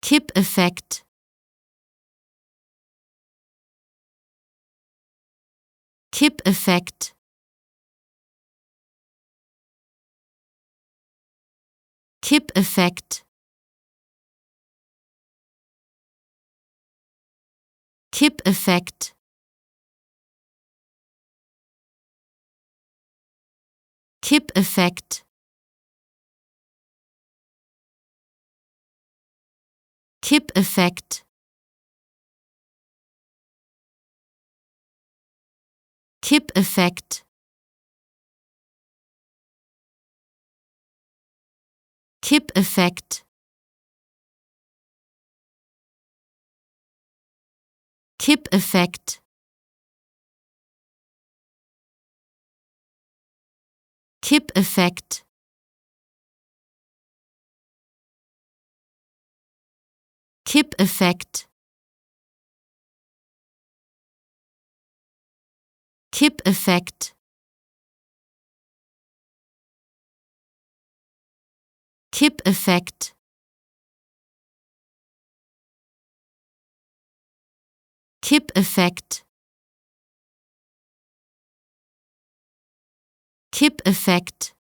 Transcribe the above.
Kippeffekt. Kippeffekt. Kippeffekt. Kippeffekt. Kippeffekt. Kippeffekt. Kippeffekt. Kippeffekt. Kippeffekt. Kippeffekt. Kippeffekt. Kippeffekt. Kippeffekt. Kippeffekt. Kippeffekt.